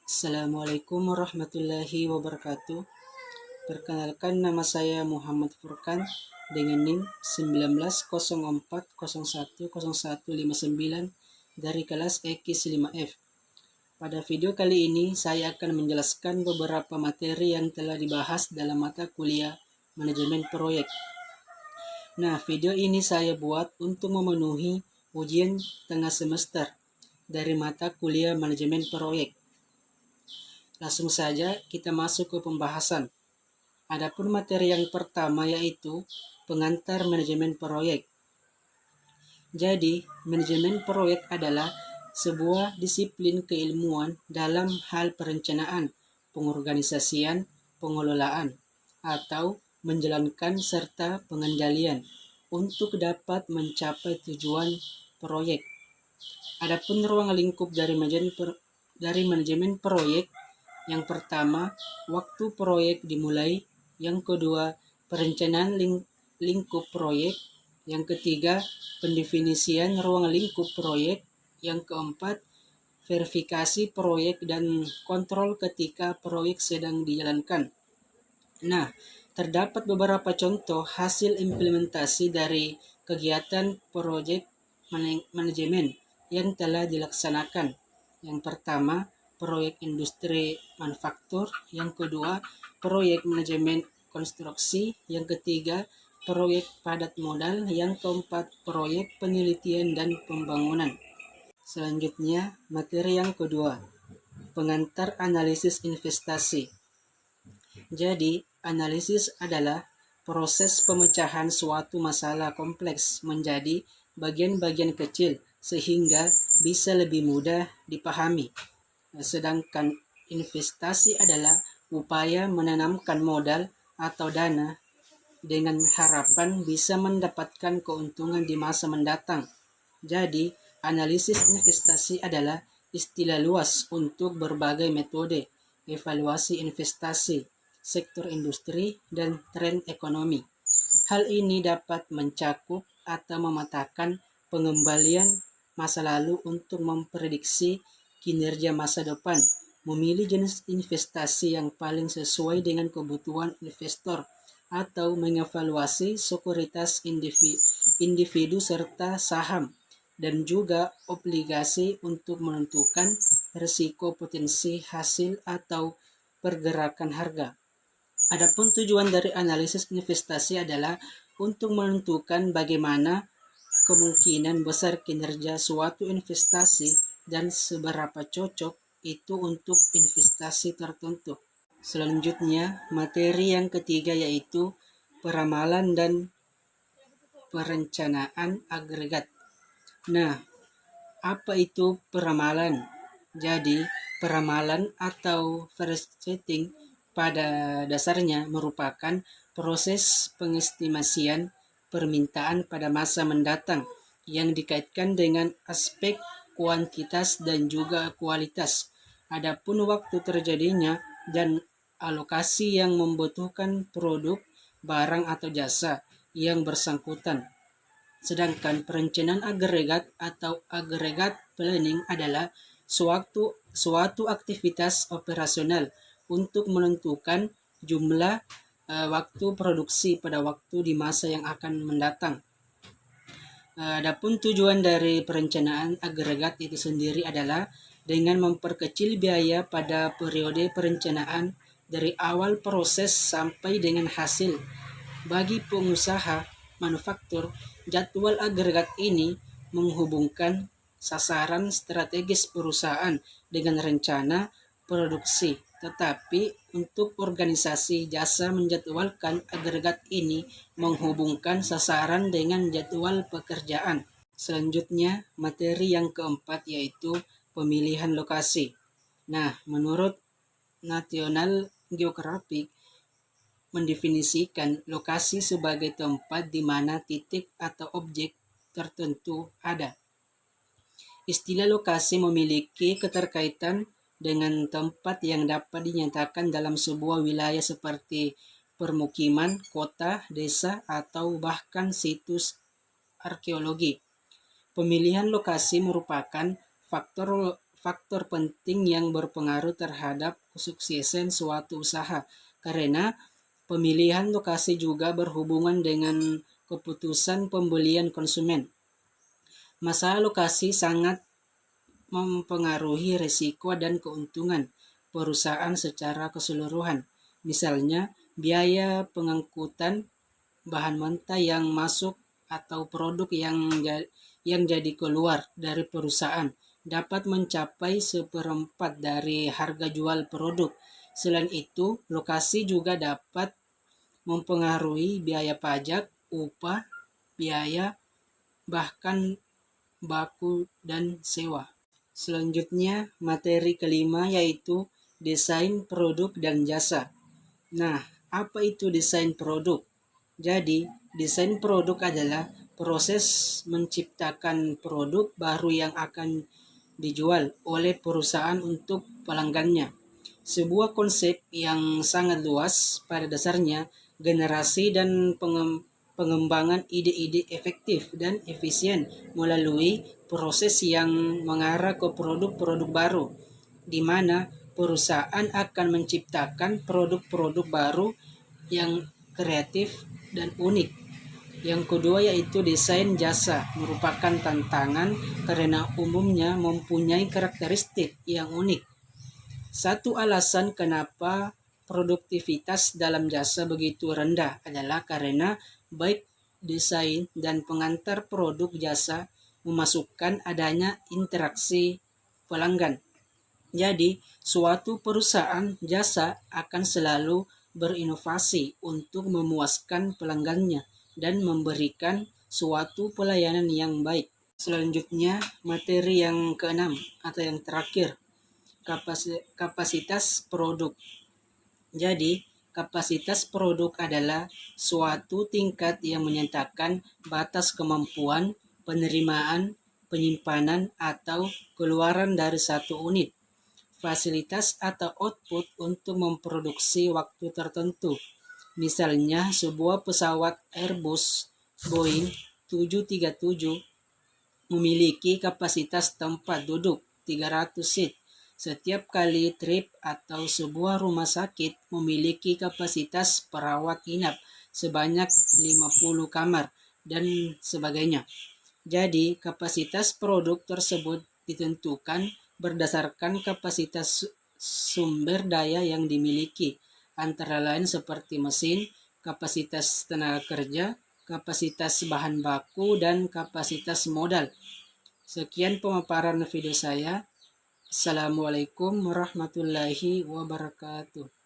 Assalamualaikum warahmatullahi wabarakatuh. Perkenalkan, nama saya Muhammad Furkan dengan NIM 1904010159 dari kelas EKIS 5F. Pada video kali ini saya akan menjelaskan beberapa materi yang telah dibahas dalam mata kuliah manajemen proyek. Nah, video ini saya buat untuk memenuhi ujian tengah semester dari mata kuliah manajemen proyek. Langsung saja kita masuk ke pembahasan. Adapun materi yang pertama yaitu pengantar manajemen proyek. Jadi, manajemen proyek adalah sebuah disiplin keilmuan dalam hal perencanaan, pengorganisasian, pengelolaan, atau menjalankan serta pengendalian untuk dapat mencapai tujuan proyek. Adapun ruang lingkup dari manajemen proyek, yang pertama, waktu proyek dimulai. Yang kedua, perencanaan lingkup proyek. Yang ketiga, pendefinisian ruang lingkup proyek. Yang keempat, verifikasi proyek dan kontrol ketika proyek sedang dijalankan. Nah, terdapat beberapa contoh hasil implementasi dari kegiatan proyek manajemen yang telah dilaksanakan. Yang pertama, proyek industri manufaktur. Yang kedua, proyek manajemen konstruksi. Yang ketiga, proyek padat modal. Yang keempat, proyek penelitian dan pembangunan. Selanjutnya, materi yang kedua, pengantar analisis investasi. Jadi, analisis adalah proses pemecahan suatu masalah kompleks menjadi bagian-bagian kecil sehingga bisa lebih mudah dipahami. Sedangkan investasi adalah upaya menanamkan modal atau dana dengan harapan bisa mendapatkan keuntungan di masa mendatang. Jadi, analisis investasi adalah istilah luas untuk berbagai metode evaluasi investasi, sektor industri, dan tren ekonomi. Hal ini dapat mencakup atau memetakan pengembalian masa lalu untuk memprediksi kinerja masa depan, memilih jenis investasi yang paling sesuai dengan kebutuhan investor, atau mengevaluasi sekuritas individu serta saham, dan juga obligasi untuk menentukan risiko potensi hasil atau pergerakan harga. Adapun tujuan dari analisis investasi adalah untuk menentukan bagaimana kemungkinan besar kinerja suatu investasi dan seberapa cocok itu untuk investasi tertentu. Selanjutnya, materi yang ketiga yaitu peramalan dan perencanaan agregat. Nah, apa itu peramalan? Jadi, peramalan atau forecasting pada dasarnya merupakan proses pengestimasian permintaan pada masa mendatang yang dikaitkan dengan aspek kuantitas dan juga kualitas. Adapun waktu terjadinya dan alokasi yang membutuhkan produk, barang atau jasa yang bersangkutan. Sedangkan perencanaan agregat atau agregat planning adalah suatu aktivitas operasional untuk menentukan jumlah waktu produksi pada waktu di masa yang akan mendatang. Adapun tujuan dari perencanaan agregat itu sendiri adalah dengan memperkecil biaya pada periode perencanaan dari awal proses sampai dengan hasil. Bagi pengusaha manufaktur, jadwal agregat ini menghubungkan sasaran strategis perusahaan dengan rencana produksi. Tetapi untuk organisasi jasa menjadwalkan agregat ini menghubungkan sasaran dengan jadwal pekerjaan. Selanjutnya, materi yang keempat yaitu pemilihan lokasi. Nah, menurut National Geographic mendefinisikan lokasi sebagai tempat di mana titik atau objek tertentu ada. Istilah lokasi memiliki keterkaitan dengan tempat yang dapat dinyatakan dalam sebuah wilayah seperti permukiman, kota, desa, atau bahkan situs arkeologi. Pemilihan lokasi merupakan faktor penting yang berpengaruh terhadap kesuksesan suatu usaha, karena pemilihan lokasi juga berhubungan dengan keputusan pembelian konsumen. Masalah lokasi sangat mempengaruhi risiko dan keuntungan perusahaan secara keseluruhan. Misalnya, biaya pengangkutan bahan mentah yang masuk atau produk yang jadi keluar dari perusahaan dapat mencapai 1/4 dari harga jual produk. Selain itu, lokasi juga dapat mempengaruhi biaya pajak, upah, biaya, bahkan baku dan sewa. Selanjutnya, materi kelima yaitu desain produk dan jasa. Nah, apa itu desain produk? Jadi, desain produk adalah proses menciptakan produk baru yang akan dijual oleh perusahaan untuk pelanggannya. Sebuah konsep yang sangat luas, pada dasarnya generasi dan pengembangan ide-ide efektif dan efisien melalui proses yang mengarah ke produk-produk baru, di mana perusahaan akan menciptakan produk-produk baru yang kreatif dan unik. Yang kedua yaitu desain jasa, merupakan tantangan karena umumnya mempunyai karakteristik yang unik. Satu alasan kenapa produktivitas dalam jasa begitu rendah adalah karena baik desain dan pengantar produk jasa memasukkan adanya interaksi pelanggan. Jadi, suatu perusahaan jasa akan selalu berinovasi untuk memuaskan pelanggannya dan memberikan suatu pelayanan yang baik. Selanjutnya, materi yang keenam atau yang terakhir, kapasitas produk. Jadi, kapasitas produk adalah suatu tingkat yang menyatakan batas kemampuan penerimaan, penyimpanan, atau keluaran dari satu unit fasilitas atau output untuk memproduksi waktu tertentu. Misalnya, sebuah pesawat Airbus Boeing 737 memiliki kapasitas tempat duduk 300 seat setiap kali trip, atau sebuah rumah sakit memiliki kapasitas perawat inap sebanyak 50 kamar, dan sebagainya. Jadi, kapasitas produk tersebut ditentukan berdasarkan kapasitas sumber daya yang dimiliki, antara lain seperti mesin, kapasitas tenaga kerja, kapasitas bahan baku, dan kapasitas modal. Sekian pemaparan video saya. Assalamualaikum warahmatullahi wabarakatuh.